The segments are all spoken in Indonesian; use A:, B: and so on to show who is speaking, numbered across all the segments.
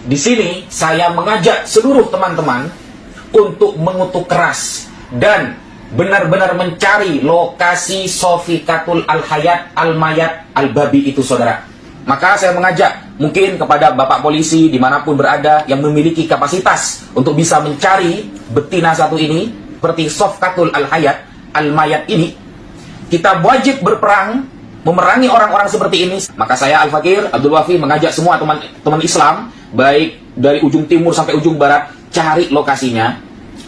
A: Di sini saya mengajak seluruh teman-teman untuk mengutuk keras dan benar-benar mencari lokasi Sofikatul Al-Hayat Al-Mayat Al-Babi itu, saudara. Maka saya mengajak mungkin kepada Bapak polisi dimanapun berada yang memiliki kapasitas untuk bisa mencari betina satu ini, seperti Sofikatul Al-Hayat Al-Mayat ini, kita wajib berperang memerangi orang-orang seperti ini. Maka saya Al-Fakir Abdul Wafi mengajak semua teman-teman Islam, baik dari ujung timur sampai ujung barat, cari lokasinya,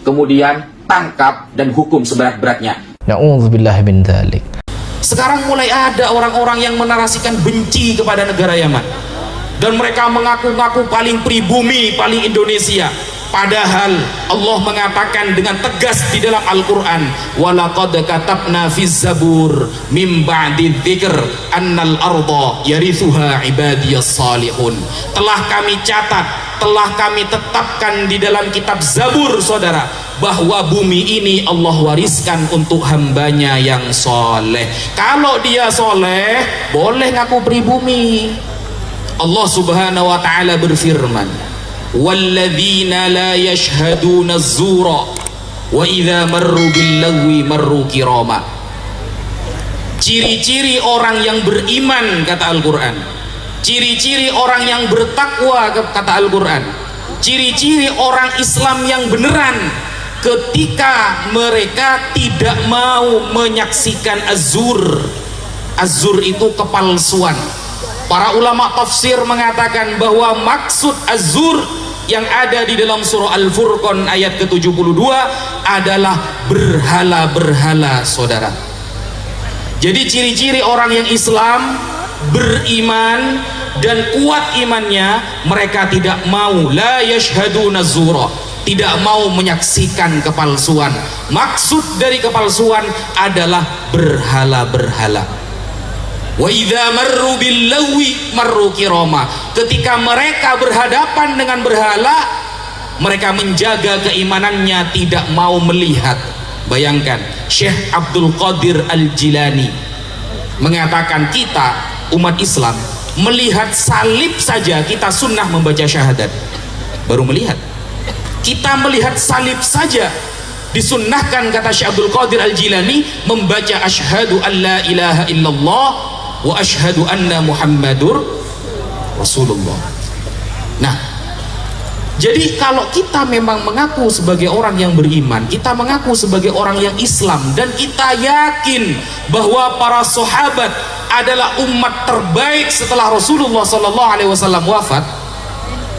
A: kemudian tangkap dan hukum seberat-beratnya.
B: Na'udzubillah min dzalik.
C: Sekarang mulai ada orang-orang yang menarasikan benci kepada negara Yaman, dan mereka mengaku-ngaku paling pribumi, paling Indonesia. Padahal Allah mengatakan dengan tegas di dalam Al-Quran, walaqad katabna fiz zabur mim ba'di dzikr annal arda yarithuha ibadiyas salihun. Telah kami catat, telah kami tetapkan di dalam kitab Zabur, saudara, bahwa bumi ini Allah wariskan untuk hambanya yang soleh. Kalau dia soleh, boleh ngaku pribumi. Allah subhanahu wa ta'ala berfirman, walladzina la yashhaduna az-zura wa idza marru bil-lagwi marru kirama. Ciri-ciri orang yang beriman, kata Al-Quran, ciri-ciri orang yang bertakwa, kata Al-Quran, ciri-ciri orang Islam yang beneran, ketika mereka tidak mau menyaksikan az-zur. Az-zur itu kepalsuan. Para ulama tafsir mengatakan bahwa maksud az-zur yang ada di dalam surah Al-Furqan ayat ke-72 adalah berhala-berhala, saudara. Jadi ciri-ciri orang yang Islam, beriman dan kuat imannya, mereka tidak mau la yashhaduna zura, tidak mau menyaksikan kepalsuan. Maksud dari kepalsuan adalah berhala-berhala. Wa idza marru bil lawi marru kirama. Ketika mereka berhadapan dengan berhala, mereka menjaga keimanannya, tidak mau melihat. Bayangkan, Syekh Abdul Qadir Al-Jilani mengatakan kita umat Islam melihat salib saja kita sunnah membaca syahadat. Baru melihat, kita melihat salib saja disunnahkan, kata Syekh Abdul Qadir Al-Jilani, membaca asyhadu an la ilaha illallah wa asyhadu anna Muhammadur Rasulullah. Nah, jadi kalau kita memang mengaku sebagai orang yang beriman, kita mengaku sebagai orang yang Islam, dan kita yakin bahwa para sahabat adalah umat terbaik setelah Rasulullah SAW wafat,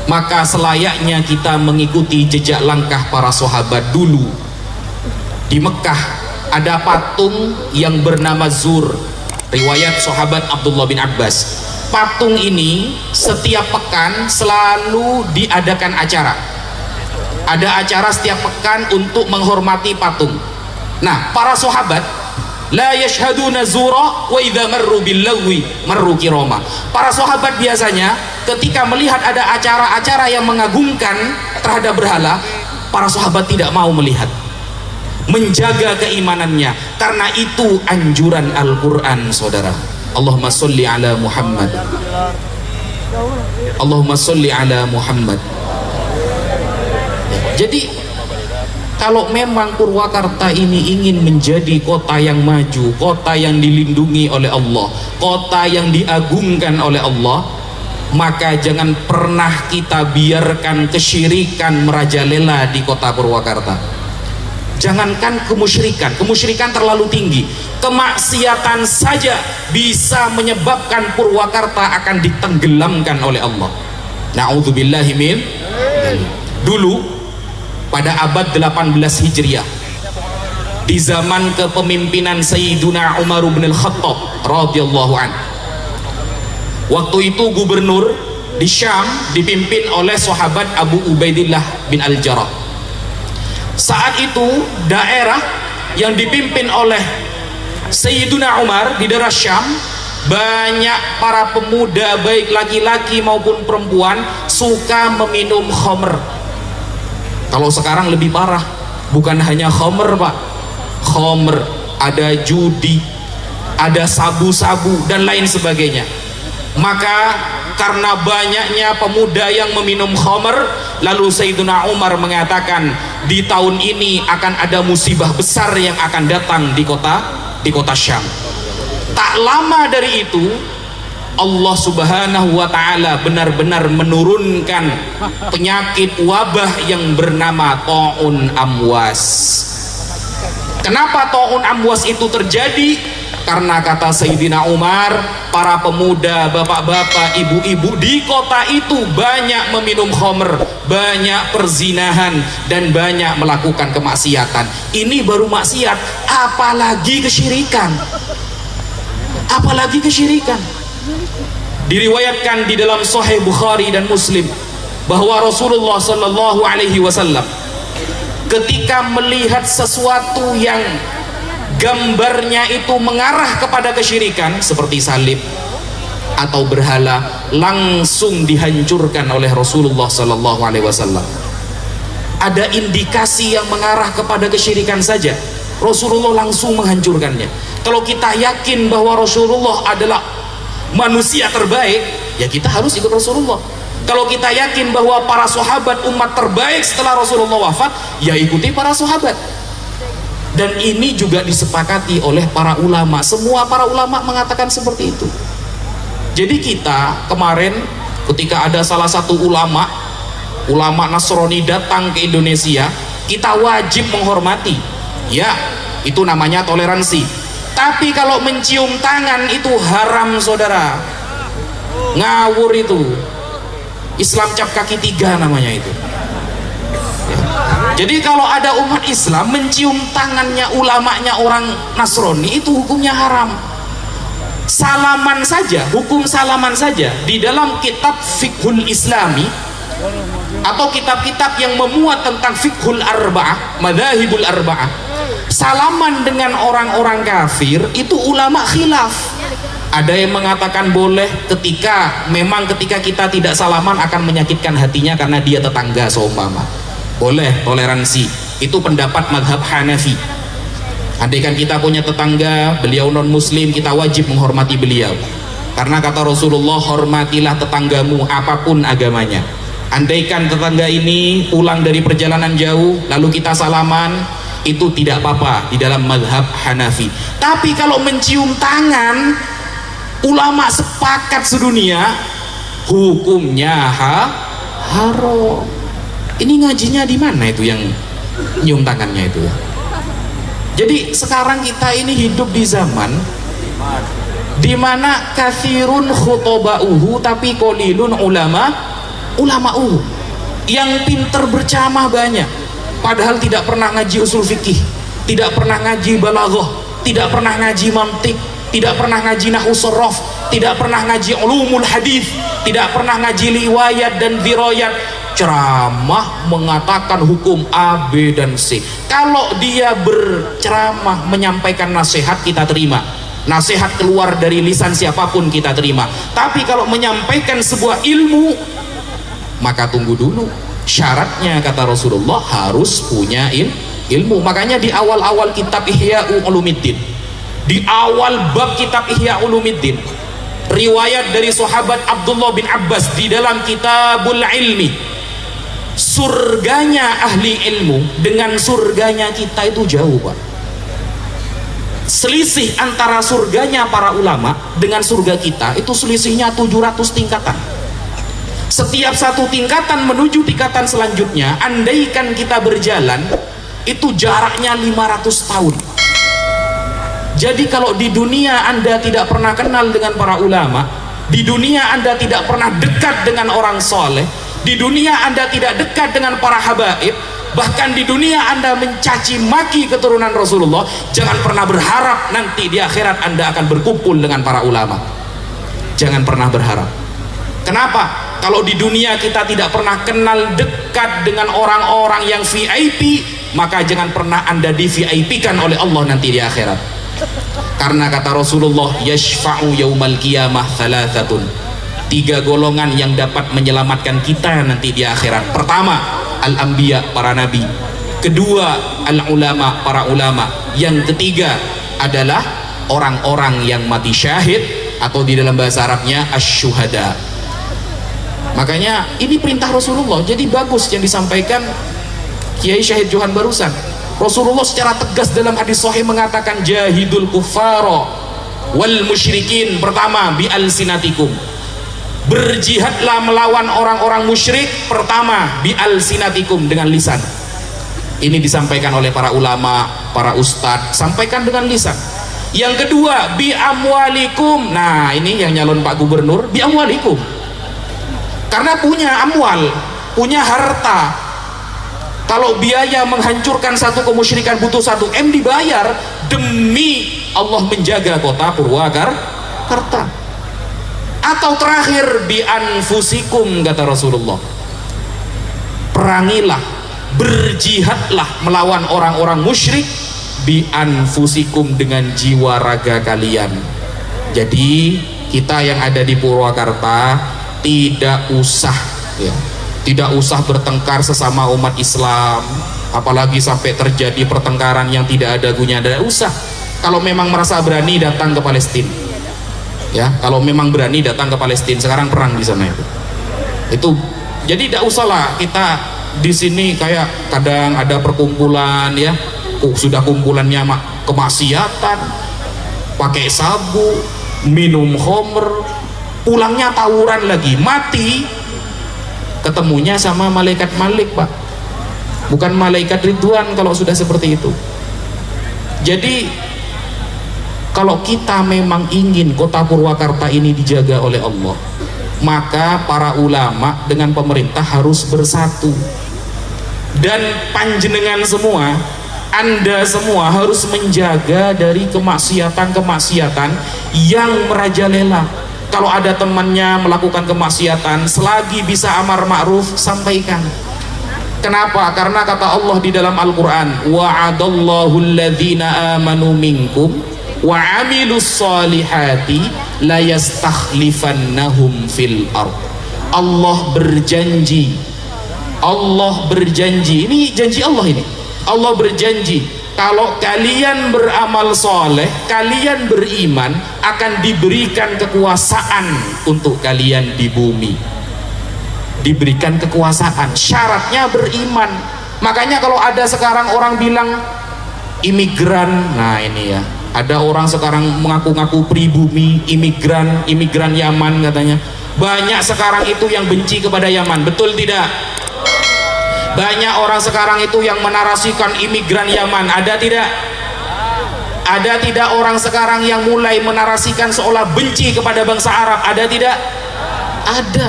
C: maka selayaknya kita mengikuti jejak langkah para sahabat dulu. Di Mekah ada patung yang bernama Zur. Riwayat sahabat Abdullah bin Abbas, patung ini setiap pekan selalu diadakan acara. Ada acara setiap pekan untuk menghormati patung. Nah, para sahabat la yashhaduna zura wa idza marru bil lagwi marru kirama. Para sahabat biasanya ketika melihat ada acara-acara yang mengagungkan terhadap berhala, para sahabat tidak mau melihat, menjaga keimanannya. Karena itu anjuran Al-Quran, saudara. Allahumma sholli ala Muhammad, Allahumma sholli ala Muhammad. Jadi kalau memang Purwakarta ini ingin menjadi kota yang maju, kota yang dilindungi oleh Allah, kota yang diagungkan oleh Allah, maka jangan pernah kita biarkan kesyirikan merajalela di kota Purwakarta. Jangankan kemusyrikan terlalu tinggi, kemaksiatan saja bisa menyebabkan Purwakarta akan ditenggelamkan oleh Allah. Na'udzubillahi min. Dulu pada abad 18 Hijriah, di zaman kepemimpinan Sayyiduna Umar bin Al-Khattab radhiyallahu an, waktu itu gubernur di Syam dipimpin oleh sahabat Abu Ubaidillah bin Al-Jarrah. Saat itu daerah yang dipimpin oleh Sayyiduna Umar di daerah Syam, banyak para pemuda baik laki-laki maupun perempuan suka meminum khamr. Kalau sekarang lebih parah, bukan hanya khamr, Pak. Khamr, ada judi, ada sabu-sabu dan lain sebagainya. Maka karena banyaknya pemuda yang meminum khamr, lalu Sayyidina Umar mengatakan di tahun ini akan ada musibah besar yang akan datang di kota Syam. Tak lama dari itu Allah Subhanahu wa ta'ala benar-benar menurunkan penyakit wabah yang bernama Ta'un Amwas. Kenapa Ta'un Amwas itu terjadi? Karena kata Sayyidina Umar, para pemuda, bapak-bapak, ibu-ibu di kota itu banyak meminum khamr, banyak perzinahan, dan banyak melakukan kemaksiatan. Ini baru maksiat, apalagi kesyirikan. Apalagi kesyirikan. Diriwayatkan di dalam Sahih Bukhari dan Muslim bahwa Rasulullah Sallallahu Alaihi Wasallam ketika melihat sesuatu yang gambarnya itu mengarah kepada kesyirikan seperti salib atau berhala, langsung dihancurkan oleh Rasulullah Sallallahu Alaihi Wasallam. Ada indikasi yang mengarah kepada kesyirikan saja, Rasulullah langsung menghancurkannya. Kalau kita yakin bahwa Rasulullah adalah manusia terbaik, ya kita harus ikut Rasulullah. Kalau kita yakin bahwa para sahabat umat terbaik setelah Rasulullah wafat, ya ikuti para sahabat. Dan ini juga disepakati oleh para ulama. Semua para ulama mengatakan seperti itu. Jadi kita kemarin ketika ada salah satu ulama Nasrani datang ke Indonesia, kita wajib menghormati. Ya, itu namanya toleransi. Tapi kalau mencium tangan itu haram, saudara. Ngawur itu. Islam cap kaki 3 namanya itu. Jadi kalau ada umat Islam mencium tangannya ulamanya orang Nasrani, itu hukumnya haram. Salaman saja, hukum salaman saja di dalam kitab Fiqhul Islami atau kitab-kitab yang memuat tentang Fiqhul Arba'ah, Madzhabul Arba'ah, salaman dengan orang-orang kafir itu ulama khilaf. Ada yang mengatakan boleh ketika kita tidak salaman akan menyakitkan hatinya karena dia tetangga seumpama. Boleh, toleransi. Itu pendapat madhab Hanafi. Andaikan kita punya tetangga, beliau non muslim, kita wajib menghormati beliau. Karena kata Rasulullah, hormatilah tetanggamu apapun agamanya. Andaikan tetangga ini pulang dari perjalanan jauh, lalu kita salaman, itu tidak apa-apa di dalam madhab Hanafi. Tapi kalau mencium tangan, ulama sepakat sedunia, hukumnya haram. Ini ngajinya di mana itu yang nyium tangannya itu? Jadi sekarang kita ini hidup di zaman di mana kathirun khutoba'uhu tapi qalilun ulama'uhu. Yang pinter berceramah banyak, padahal tidak pernah ngaji usul fikih, tidak pernah ngaji balaghah, tidak pernah ngaji mantik, tidak pernah ngaji nahwu sharaf, tidak pernah ngaji ulumul hadis, tidak pernah ngaji riwayat dan dirayat. Ceramah mengatakan hukum A, B, dan C. Kalau dia berceramah menyampaikan nasihat, kita terima. Nasihat keluar dari lisan siapapun kita terima. Tapi kalau menyampaikan sebuah ilmu, maka tunggu dulu. Syaratnya kata Rasulullah harus punya ilmu. Makanya di awal-awal kitab Ihya Ulumuddin, di awal bab kitab Ihya Ulumuddin, riwayat dari sahabat Abdullah bin Abbas di dalam Kitabul Ilmi, surganya ahli ilmu dengan surganya kita itu jauh, Pak. Selisih antara surganya para ulama dengan surga kita itu selisihnya 700 tingkatan. Setiap satu tingkatan menuju tingkatan selanjutnya, andaikan kita berjalan, itu jaraknya 500 tahun. Jadi kalau di dunia Anda tidak pernah kenal dengan para ulama, di dunia Anda tidak pernah dekat dengan orang soleh, di dunia Anda tidak dekat dengan para habaib, bahkan di dunia Anda mencaci maki keturunan Rasulullah, jangan pernah berharap nanti di akhirat Anda akan berkumpul dengan para ulama. Jangan pernah berharap. Kenapa? Kalau di dunia kita tidak pernah kenal dekat dengan orang-orang yang VIP, maka jangan pernah Anda di VIP-kan oleh Allah nanti di akhirat. Karena kata Rasulullah, yashfa'u yaumal qiyamah thalathatun, 3 golongan yang dapat menyelamatkan kita nanti di akhirat. Pertama, al-anbiya, para nabi. Kedua, al-ulama, para ulama. Yang ketiga adalah orang-orang yang mati syahid atau di dalam bahasa Arabnya asyuhada. Makanya ini perintah Rasulullah. Jadi bagus yang disampaikan Kiai Syahid Johan barusan. Rasulullah secara tegas dalam hadis sahih mengatakan jahidul kuffara wal musyrikin, pertama bi alsinatikum, berjihadlah melawan orang-orang musyrik, pertama bi alsinatikum, dengan lisan. Ini disampaikan oleh para ulama, para ustadz, sampaikan dengan lisan. Yang kedua bi amwalikum. Nah ini yang nyalon Pak Gubernur, bi amwalikum, karena punya amwal, punya harta. Kalau biaya menghancurkan satu kemusyrikan butuh 1 M, dibayar demi Allah menjaga kota Purwakarta. Atau terakhir bi anfusikum, kata Rasulullah, perangilah, berjihadlah melawan orang-orang musyrik bi anfusikum, dengan jiwa raga kalian. Jadi kita yang ada di Purwakarta tidak usah tidak usah bertengkar sesama umat Islam, apalagi sampai terjadi pertengkaran yang tidak ada gunanya. Tidak usah. Kalau memang merasa berani, datang ke Palestina. Ya, kalau memang berani datang ke Palestina. Sekarang perang di sana itu. Jadi tidak usahlah kita di sini kayak kadang ada perkumpulan ya, sudah kumpulannya kemaksiatan, pakai sabu, minum khamr, pulangnya tawuran lagi, mati ketemunya sama malaikat Malik, Pak, bukan malaikat Ridwan kalau sudah seperti itu. Jadi kalau kita memang ingin kota Purwakarta ini dijaga oleh Allah, maka para ulama dengan pemerintah harus bersatu. Dan panjenengan semua, Anda semua harus menjaga dari kemaksiatan-kemaksiatan yang merajalela. Kalau ada temannya melakukan kemaksiatan, selagi bisa amar ma'ruf, sampaikan. Kenapa? Karena kata Allah di dalam Al-Quran, wa'adallahu alladhina amanu minkum wa amilus solihati la yastakhlifannahum fil ard. Allah berjanji, ini janji Allah ini. Allah berjanji, kalau kalian beramal soleh, kalian beriman, akan diberikan kekuasaan untuk kalian di bumi. Diberikan kekuasaan, syaratnya beriman. Makanya kalau ada sekarang orang bilang imigran, nah ini ya, ada orang sekarang mengaku-ngaku pribumi, imigran Yaman katanya. Banyak sekarang itu yang benci kepada Yaman, betul tidak? Banyak orang sekarang itu yang menarasikan imigran Yaman, ada tidak? Ada tidak orang sekarang yang mulai menarasikan seolah benci kepada bangsa Arab, ada tidak? Ada.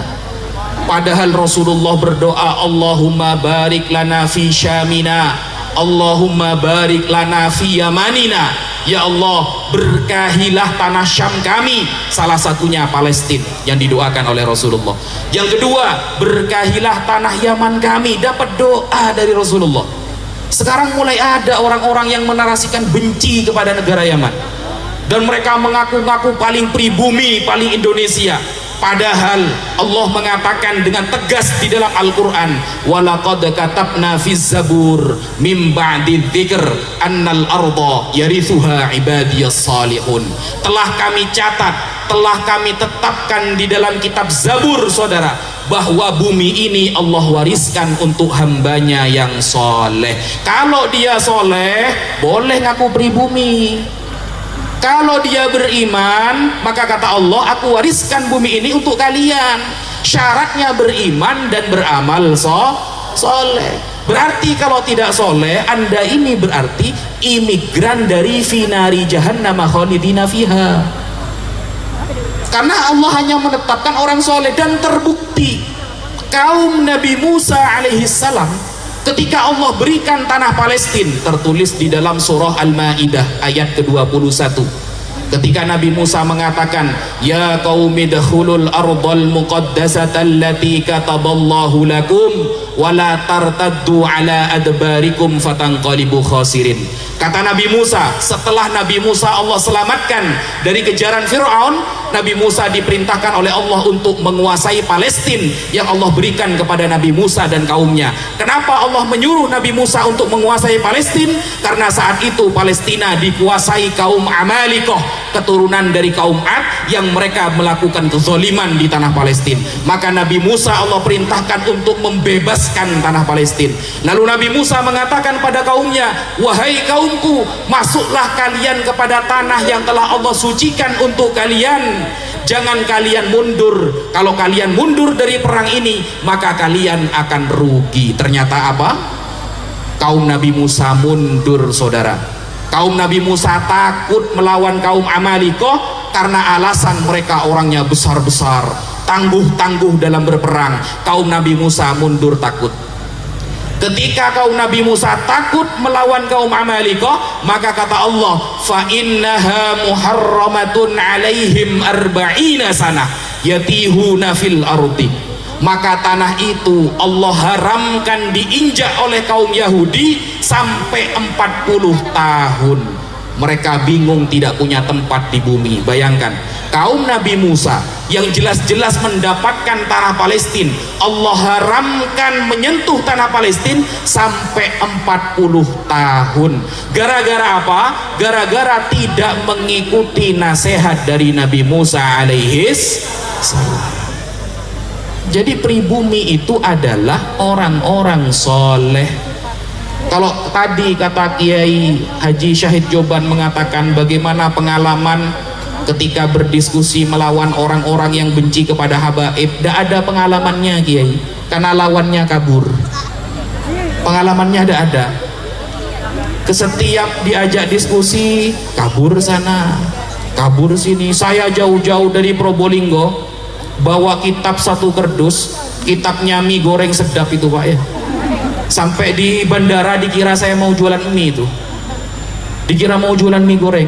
C: Padahal Rasulullah berdoa, Allahumma barik lana fi syamina, Allahumma barik lana fi yamanina. Ya Allah, berkahilah tanah Syam kami, salah satunya Palestina yang didoakan oleh Rasulullah. Yang kedua, berkahilah tanah Yaman kami, dapat doa dari Rasulullah. Sekarang mulai ada orang-orang yang menarasikan benci kepada negara Yaman, dan mereka mengaku-ngaku paling pribumi, paling Indonesia. Padahal Allah mengatakan dengan tegas di dalam Al-Quran, walaqad katabna fiz zabur mim ba'di dzikr annal arda yarithuha ibadiyas salihun. Telah kami catat, telah kami tetapkan di dalam kitab Zabur, saudara, bahwa bumi ini Allah wariskan untuk hambanya yang soleh. Kalau dia soleh, boleh ngaku pribumi. Kalau dia beriman, maka kata Allah, aku wariskan bumi ini untuk kalian. Syaratnya beriman dan beramal soleh. Berarti kalau tidak soleh, Anda ini berarti imigran dari finari jahannam khalidina fiha. Karena Allah hanya menetapkan orang soleh. Dan terbukti kaum Nabi Musa alaihissalam, ketika Allah berikan tanah Palestina, tertulis di dalam surah Al-Maidah ayat ke-21, ketika Nabi Musa mengatakan, ya qaumi dakhulul ardal muqaddasata allati kataballahu lakum wa la tartaddu ala adbarikum fatanqalibu khasirin. Kata Nabi Musa, setelah Nabi Musa Allah selamatkan dari kejaran Fir'aun, Nabi Musa diperintahkan oleh Allah untuk menguasai Palestina yang Allah berikan kepada Nabi Musa dan kaumnya. Kenapa Allah menyuruh Nabi Musa untuk menguasai Palestina? Karena saat itu Palestina dikuasai kaum Amalikoh, keturunan dari kaum Ad yang mereka melakukan kezaliman di tanah Palestina. Maka Nabi Musa Allah perintahkan untuk membebaskan tanah Palestina. Lalu Nabi Musa mengatakan pada kaumnya, wahai kaumku, masuklah kalian kepada tanah yang telah Allah sucikan untuk kalian. Jangan kalian mundur. Kalau kalian mundur dari perang ini, maka kalian akan rugi. Ternyata apa? Kaum Nabi Musa mundur, saudara. Kaum Nabi Musa takut melawan kaum Amalikoh karena alasan mereka orangnya besar-besar, tangguh-tangguh dalam berperang. Kaum Nabi Musa mundur takut. Ketika kaum Nabi Musa takut melawan kaum Amalikoh, maka kata Allah, fa innaha muharramatun alaihim arba'ina sanah yatihuna fil ardi. Maka tanah itu Allah haramkan diinjak oleh kaum Yahudi sampai 40 tahun. Mereka bingung, tidak punya tempat di bumi. Bayangkan, kaum Nabi Musa yang jelas-jelas mendapatkan tanah Palestina, Allah haramkan menyentuh tanah Palestina sampai 40 tahun. Gara-gara apa? Gara-gara tidak mengikuti nasihat dari Nabi Musa alaihis salam. Jadi pribumi itu adalah orang-orang soleh. Kalau tadi kata Kiai Haji Syahid Joban mengatakan bagaimana pengalaman ketika berdiskusi melawan orang-orang yang benci kepada habaib, tidak ada pengalamannya Kiai, karena lawannya kabur. Pengalamannya tidak ada. Setiap diajak diskusi, kabur sana, kabur sini. Saya jauh-jauh dari Probolinggo bawa kitab satu kerdus, kitabnya mie goreng sedap itu Pak ya. Sampai di bandara dikira saya mau jualan mie itu, dikira mau jualan mie goreng,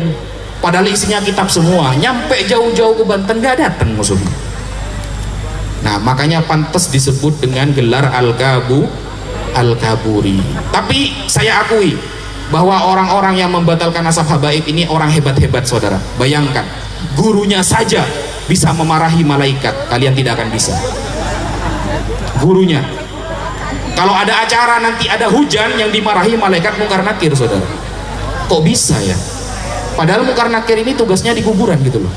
C: padahal isinya kitab semua. Nyampe jauh-jauh ke Banten gak datang musuhnya. Nah makanya pantas disebut dengan gelar Al-Kaburi. Tapi saya akui bahwa orang-orang yang membatalkan nasab habaib ini orang hebat-hebat, saudara. Bayangkan, gurunya saja bisa memarahi malaikat, kalian tidak akan bisa. Gurunya, kalau ada acara nanti ada hujan yang dimarahi malaikat Munkar Nakir, saudara. Kok bisa ya? Padahal Munkar Nakir ini tugasnya di kuburan gitu loh.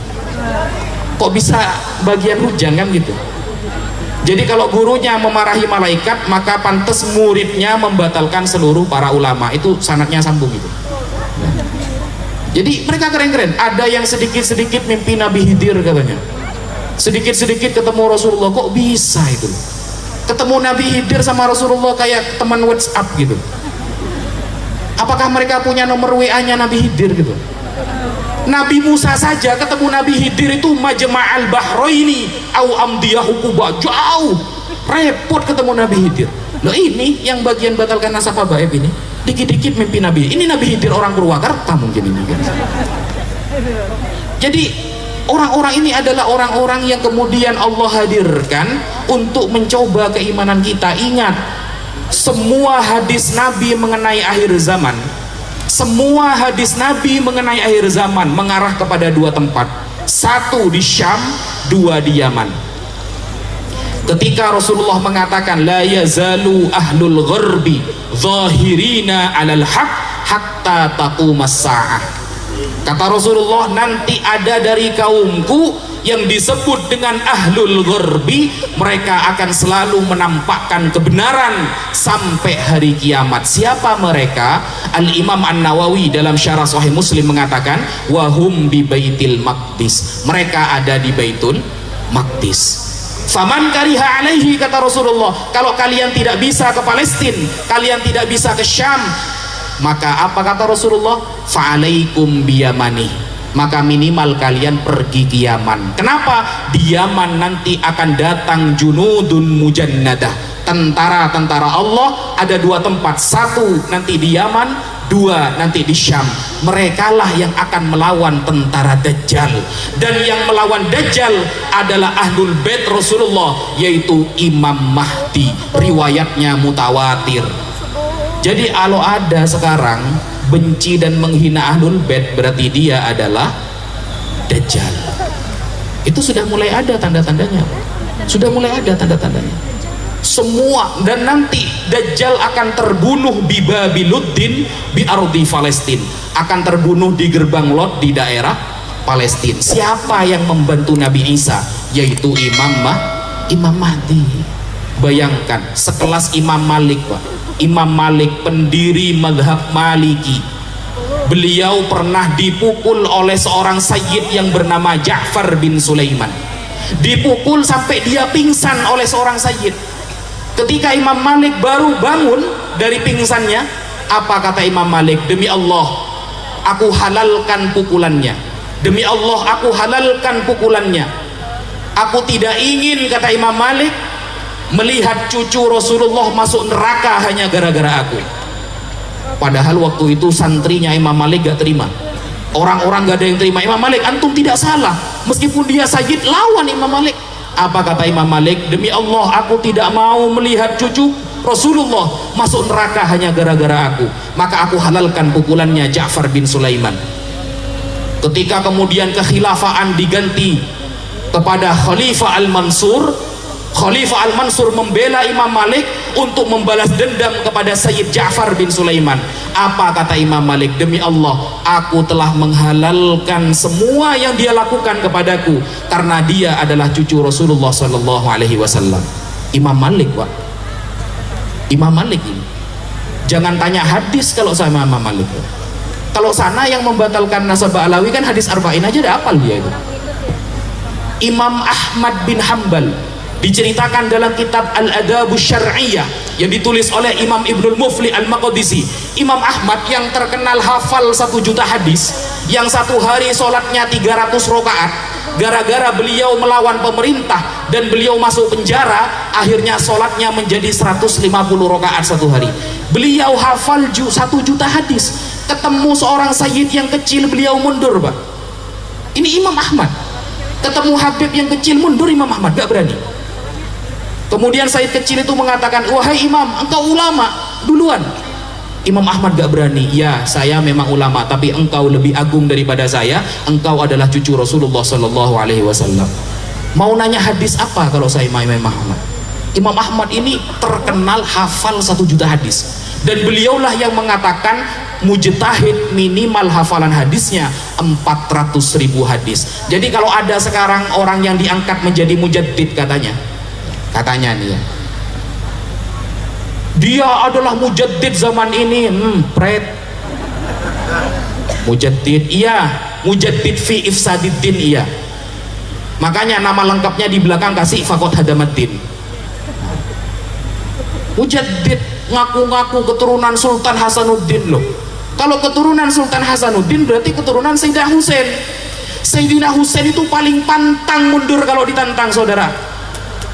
C: Kok bisa bagian hujan kan gitu? Jadi kalau gurunya memarahi malaikat, maka pantas muridnya membatalkan seluruh para ulama. Itu sanadnya sambung gitu. Jadi mereka keren-keren. Ada yang sedikit-sedikit mimpi Nabi Khidir katanya, sedikit-sedikit ketemu Rasulullah. Kok bisa itu? Ketemu Nabi Khidir sama Rasulullah kayak teman WhatsApp gitu. Apakah mereka punya nomor WA-nya Nabi Khidir gitu? Nabi Musa saja ketemu Nabi Khidir itu majma'al bahraini au amdiyahu Quba, jauh, repot ketemu Nabi Khidir. Loh ini yang bagian batalkan nasab habaib ini, dikit-dikit mimpi Nabi. Ini Nabi Khidir orang Purwakarta mungkin ini kan. Jadi orang-orang ini adalah orang-orang yang kemudian Allah hadirkan untuk mencoba keimanan kita. Ingat, semua hadis Nabi mengenai akhir zaman, semua hadis Nabi mengenai akhir zaman mengarah kepada dua tempat. Satu di Syam, dua di Yaman. Ketika Rasulullah mengatakan la yazalu ahlul gharbi zahirina alal haq hatta taqumas sa'ah. Kata Rasulullah, nanti ada dari kaumku yang disebut dengan ahlul gharbi, mereka akan selalu menampakkan kebenaran sampai hari kiamat. Siapa mereka? Al-Imam An-Nawawi dalam Syarah Sahih Muslim mengatakan wahum bi Baitil Maqdis, mereka ada di Baitul Maqdis. Faman kariha alaihi, kata Rasulullah, kalau kalian tidak bisa ke Palestina, kalian tidak bisa ke Syam, maka apa kata Rasulullah? Fa'alaikum biyamani, maka minimal kalian pergi ke Yaman. Kenapa? Di Yaman nanti akan datang junudun mujannadah, tentara-tentara Allah. Ada dua tempat, satu nanti di Yaman, dua nanti di Syam. Merekalah yang akan melawan tentara Dajjal, dan yang melawan Dajjal adalah Ahlul Bait Rasulullah, yaitu Imam Mahdi. Riwayatnya mutawatir. Jadi kalau ada sekarang benci dan menghina Ahlul Bait, berarti dia adalah Dajjal. Itu sudah mulai ada tanda-tandanya, sudah mulai ada tanda-tandanya semua. Dan nanti Dajjal akan terbunuh di Babiluddin bi ardi Palestina, akan terbunuh di gerbang Lot di daerah Palestina. Siapa yang membantu Nabi Isa? Yaitu Imam Mahdi. Bayangkan, sekelas Imam Malik, Pak. Imam Malik pendiri mazhab Maliki. Beliau pernah dipukul oleh seorang sayyid yang bernama Ja'far bin Sulaiman. Dipukul sampai dia pingsan oleh seorang sayyid. Ketika Imam Malik baru bangun dari pingsannya, apa kata Imam Malik? Demi Allah, aku halalkan pukulannya. Demi Allah, aku halalkan pukulannya. Aku tidak ingin, kata Imam Malik, melihat cucu Rasulullah masuk neraka hanya gara-gara aku. Padahal waktu itu santrinya Imam Malik gak terima. Orang-orang gak ada yang terima. Imam Malik, antum tidak salah. Meskipun dia sayyid, lawan Imam Malik. Apa kata Imam Malik? Demi Allah, aku tidak mau melihat cucu Rasulullah masuk neraka hanya gara-gara aku. Maka aku halalkan pukulannya Ja'far bin Sulaiman. Ketika kemudian kekhilafaan diganti kepada Khalifah Al-Mansur, Khalifah Al-Mansur membela Imam Malik untuk membalas dendam kepada Sayyid Ja'far bin Sulaiman. Apa kata Imam Malik? Demi Allah, aku telah menghalalkan semua yang dia lakukan kepadaku karena dia adalah cucu Rasulullah Sallallahu Alaihi Wasallam. Imam Malik, Pak. Imam Malik ini. Jangan tanya hadis kalau sama Imam Malik. Kalau sana yang membatalkan nasabah alawi kan hadis arba'in aja udah hafal dia itu. Imam Ahmad bin Hanbal diceritakan dalam kitab Al-Adabus Syar'iyyah yang ditulis oleh Imam Ibnul Mufli Al-Maqdisi. Imam Ahmad yang terkenal hafal 1 juta hadis, yang satu hari sholatnya 300 rakaat, gara-gara beliau melawan pemerintah dan beliau masuk penjara, akhirnya sholatnya menjadi 150 rakaat satu hari. Beliau hafal 1 juta hadis. Ketemu seorang sayyid yang kecil, beliau mundur, Pak. Ini Imam Ahmad. Ketemu Habib yang kecil, mundur Imam Ahmad, gak berani. Kemudian sayyid kecil itu mengatakan, wahai imam, engkau ulama, duluan. Imam Ahmad gak berani. Ya, saya memang ulama, tapi engkau lebih agung daripada saya. Engkau adalah cucu Rasulullah Sallallahu Alaihi Wasallam. Mau nanya hadis apa kalau saya Imam Ahmad? Imam Ahmad ini terkenal hafal 1 juta hadis. Dan beliaulah yang mengatakan mujtahid minimal hafalan hadisnya 400.000 hadis. Jadi kalau ada sekarang orang yang diangkat menjadi mujaddid katanya nih ya, dia adalah mujaddid zaman ini, mujaddid, iya, mujaddid fi ifsadiddin, iya. Makanya nama lengkapnya di belakang kasih faqad hadamaddin. Mujaddid ngaku-ngaku keturunan Sultan Hasanuddin loh. Kalau keturunan Sultan Hasanuddin berarti keturunan Sayyidina Husain. Sayyidina Husain itu paling pantang mundur kalau ditantang, saudara.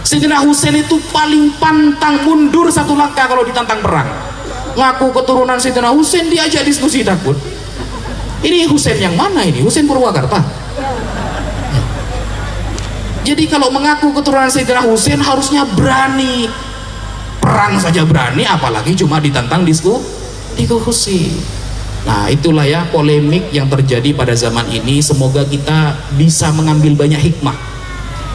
C: Sayyidina Husain itu paling pantang mundur 1 langkah kalau ditantang perang. Ngaku keturunan Sayyidina Husain, diajak diskusi takut. Ini Husain yang mana ini? Husain Purwakarta. Jadi kalau mengaku keturunan Sayyidina Husain harusnya berani. Perang saja berani, apalagi cuma ditantang diskusi. Nah, itulah ya polemik yang terjadi pada zaman ini. Semoga kita bisa mengambil banyak hikmah,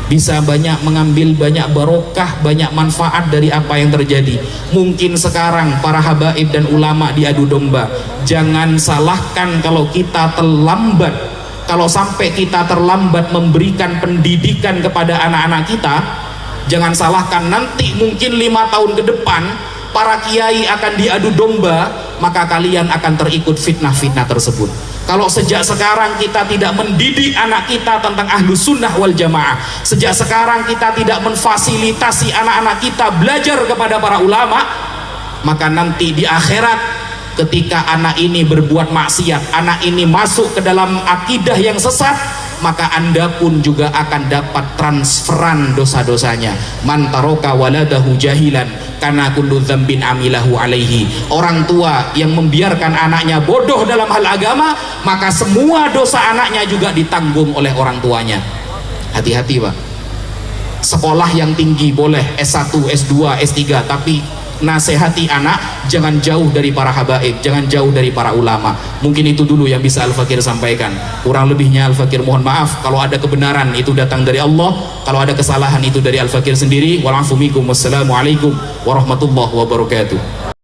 C: bisa mengambil banyak barokah, banyak manfaat dari apa yang terjadi. Mungkin sekarang para habaib dan ulama diadu domba. Jangan salahkan kalau kita terlambat. Kalau sampai kita terlambat memberikan pendidikan kepada anak-anak kita, jangan salahkan nanti mungkin 5 tahun ke depan para kiai akan diadu domba, maka kalian akan terikut fitnah-fitnah tersebut. Kalau sejak sekarang kita tidak mendidik anak kita tentang ahlus sunnah wal jamaah, sejak sekarang kita tidak memfasilitasi anak-anak kita belajar kepada para ulama, maka nanti di akhirat ketika anak ini berbuat maksiat, anak ini masuk ke dalam akidah yang sesat, maka anda pun juga akan dapat transferan dosa-dosanya. Man taroka waladahu jahilan karena kullu dzambin amilahu alaihi. Orang tua yang membiarkan anaknya bodoh dalam hal agama, maka semua dosa anaknya juga ditanggung oleh orang tuanya. Hati-hati, Pak. Sekolah yang tinggi boleh, S1, S2, S3, tapi nasihati anak jangan jauh dari para habaib, jangan jauh dari para ulama. Mungkin itu dulu yang bisa Al-Fakir sampaikan. Kurang lebihnya Al-Fakir mohon maaf. Kalau ada kebenaran itu datang dari Allah, kalau ada kesalahan itu dari Al-Fakir sendiri. Wassalamualaikum warahmatullahi wabarakatuh.